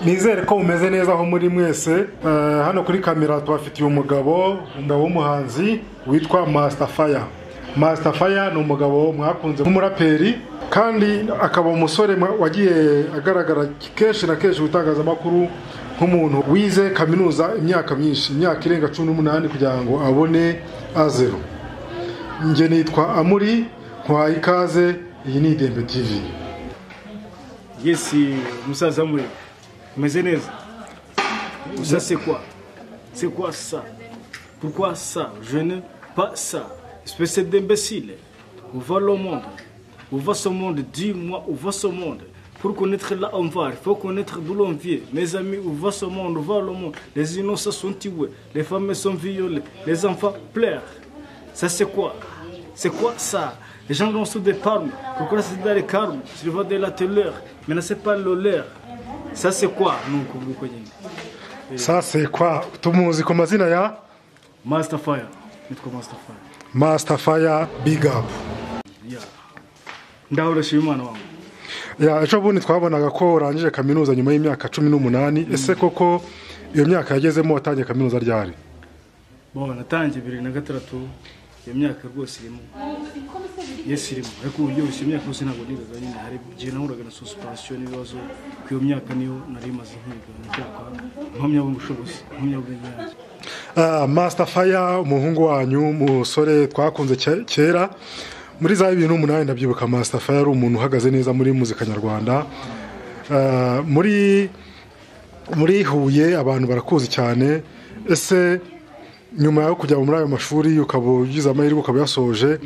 Nizere ko umeze neza aho muri mwese. Hano kuri kamera twafitiye umugabo w'umuhanzi witwa Master Fire. Master Fire ni umugabo mwakunze nk'umuraperi kandi akaba umusore wagiye agaragara kenshi na kenshi gutangazamakuru nk'umuntu wize kaminuza imyaka myinshi, imyaka irenga 18 kugira ngo abone A0. Nje nitwa Amuri, nkwaye ikaze, iyi ni Dembe TV. Yes, musaza Amuri. Mais ça c'est quoi? C'est quoi ça? Pourquoi ça? Je n'aime pas ça. Espèce d'imbécile. Où va le monde? Où va ce monde? Dis-moi où va ce monde? Pour connaître là on va, il faut connaître d'où l'on vient. Mes amis, où va ce monde? Où va le monde? Les innocents sont tués, les femmes sont violées, les enfants pleurent. Ça c'est quoi? C'est quoi ça? Les gens ont sous des palmes. Pourquoi c'est dans les calmes? Je vois de la terreur, mais c'est pas le leur. Ça c'est quoi? Ça c'est quoi? Tumuzi ku mazina ya Master Fire. Nitwa Master Fire. Master Fire, big up. Yeah. Ndahoreshye Imana wangu. Ya ejo bundi twabonaga ko urangije kaminuza nyuma y'imyaka 18. Ese koko iyo myaka yagezemo watangiye kaminuza ryari? Bo natangiye 2006. Iyo myaka rwose irimo. Yes irimo. Ariko uburyo imyaka yose ntabwo nigaga nyine hari gihe nahuraga na suspension n'ibibazo ku iyo myaka niyo nari maze nkiga mpamya ubushobozi mpamya ubwenge. Master Fire umuhungu wanyu umusore twakunze kera muri za 2008 ndabyibuka. Master Fire ari umuntu uhagaze neza muri muzika nyarwanda. muri Huye abantu barakuzi cyane. Ese nyuma yo kujya muri ayo mashuri ukaba ugize amahirwe ukaba yasoje,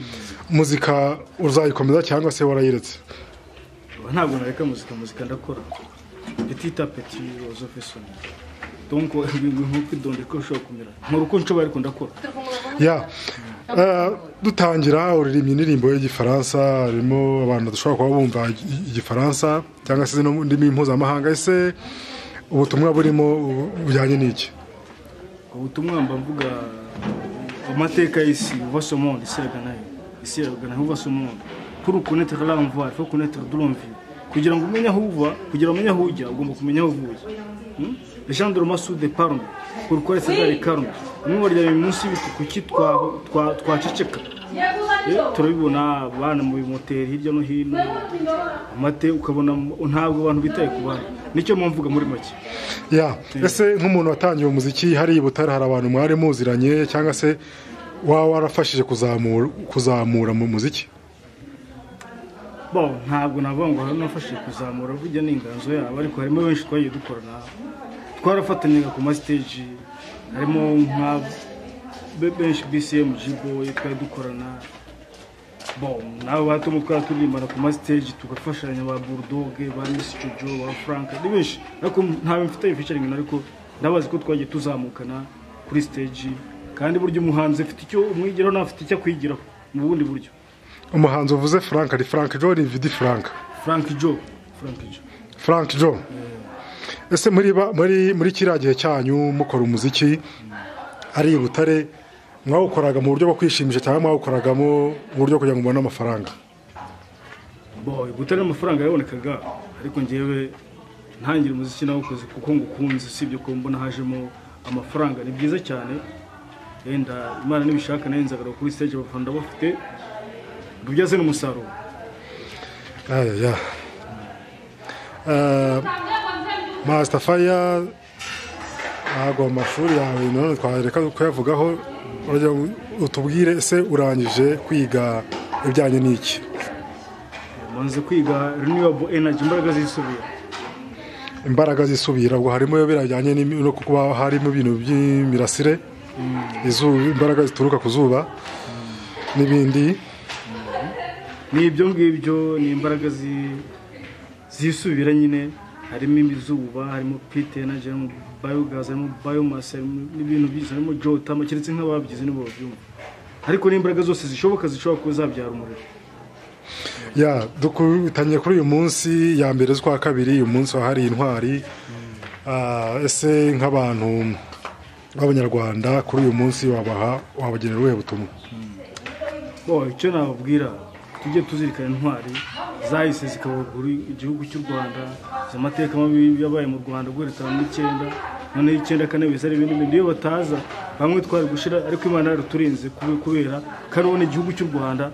muzika uzayikomeza cyangwa se warayiretse? Ntabwo nareka muzika ndakora petit à petit aux officiers. Donc nk'uko idonde ko ushobora kumera nk'uko nshoboye ariko ndakora. Ya dutangira uririmye indirimbo y'Igifaransa, harimo abantu dushobora kuba bumva Igifaransa cyangwa se no ndimi mpuzamahanga. Ese ubutumwa burimo bujyanye n'iki? Ubutumwa mvuga amateka y'isi, uva ce monde, ici uva ce monde. Pour connaître là on va, il faut connaître d'où l'on vient. Kugira ngo umenye aho uva, kugira umenye aho ujya, ugomba kumenya aho uvuye. Les gens de Romassou de Parme, pourquoi c'est dans les carmes? Nous on est munsi kuki twaceceka. Turabibona abana mu moteri hirya no hino, amate ukabona ntabwo abantu bitaye ku bana. Nicyo mvuga muri make. Ya ese nk'umuntu watangiye umuziki hari Butare, hari abantu mwari muziranye cyangwa se warafashije kuzamura mu muziki? Bon, ntabwo navuga ngo nafashije kuzamura burya n'inganzo yabo, ariko harimo benshi twagiye dukorana. Twarafatanyaga ku stage, harimo nka benshi BCM Jibo twari dukorana. Bon, nabo batumu twaturimbana ku stage tugafashanya ba Bulldog, ba Miss Jojo, ba Frank, ni benshi. Ariko nta mfite featuring, ariko ndabazi ko twagiye tuzamukana kuri stage, kandi buryo umuhanzi afite icyo umwigiraho nafite icyo kwigiraho mu bundi buryo. Umuhanzi uvuze Frank ari Frank Joe, ni Vidi Frank Joe. Ese muri kiriya gihe cyanyu mukora umuziki ari Butare, mwawukoraga mu buryo bwo kwishimisha cyangwa mwawukoragamo mu buryo kugira ngo mubone amafaranga? Boy, Butare amafaranga yabonekaga, ariko ngewe ntangira umuziki nawukoze kuko ngukunze, sibyo ko mbona hajemo amafaranga. Ni byiza cyane, yenda Imana nibishaka nayenzaga kuri stage abafanda bafite bubyaze n'umusaruro. Master Fire ntabwo amashuri yawe none twareka kuyavugaho, urajya utubwire ese urangije kwiga ibijyanye n'iki? Manze kwiga renewable energy, imbaraga zisubira. Ubwo harimo birajyanye no kuba harimo ibintu by'imirasire, imbaraga zituruka ku zuba n'ibindi. Ni ibyo ngibyo, ni imbaraga zisubira nyine, harimo imizuba, harimo pit energy, harimo biogas, harimo biomass, n'ibintu byinshi, harimo geothermal, kiretse nk'ababyize nibo babyumva. Ariko n'imbaraga zose zishobora kuzabyara umuriro. Ya dukutangiye kuri uyu munsi ya mbere z'ukwa kabiri, uyu munsi wahari intwari. Ese nk'abantu b'Abanyarwanda kuri uyu munsi wabagenera ubuhe butumwa? Icyo nababwira, tujye tuzirikana intwari zahise zikabagura igihugu cy'u Rwanda, amateka mabi yabaye mu Rwanda guhera 1959 none 19 bisa ari ibintu bindi iyo bataza bamwe twari gushira ariko Imana yaruturinze kubera karone igihugu cy'u Rwanda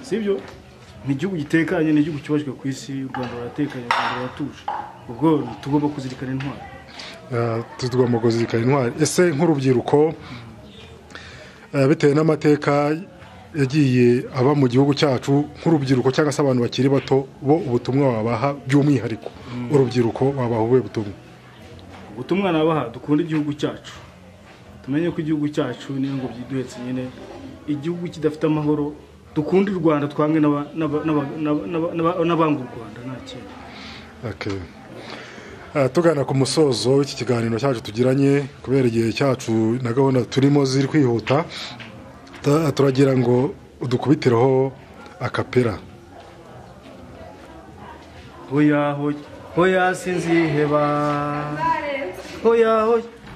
sibyo ni igihugu gitekanye ni igihugu kibajwe ku isi u Rwanda ruratekanye kandi ruratuje ubwo tugomba kuzirikana intwari tugomba kuzirikana intwari ese nk'urubyiruko bitewe n'amateka yagiye aba mu gihugu cyacu nk'urubyiruko cyangwa se abantu bakiri bato bo ubutumwa wabaha by'umwihariko urubyiruko wabaha ubuhe ubutumwa nabaha dukunda igihugu cyacu tumenye ko igihugu cyacu niyo ngo byiduhetse nyine igihugu kidafite amahoro dukunda u Rwanda twange n'abanga u Rwanda nta kintu. Okay. Tugana ku musozo w'iki kiganiro cyacu tugiranye kubera igihe cyacu na gahunda turimo ziri kwihuta turagira ngo udukubitireho akapera. Hoya sinziheba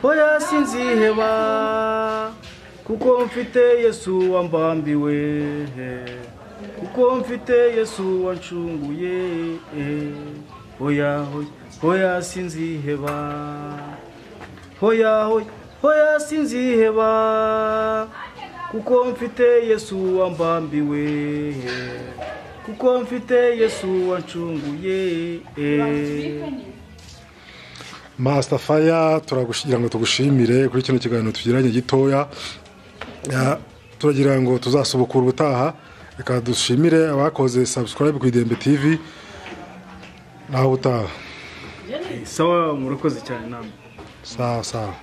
hoya sinziheba kuko mfite Yesu wambambiwe kuko mfite Yesu wancunguye hoya sinziheba hoya sinziheba kuko mfite Yesu wambambiwe kuko mfite Yesu wancunguye. Master Fire turagushira ngo tugushimire kuri kino kiganiro tugiranye gitoya turagira ngo tuzasubukura ubutaha reka dushimire abakoze subscribe ku Idembe TV naho utaha sawa murakoze cyane namwe sawa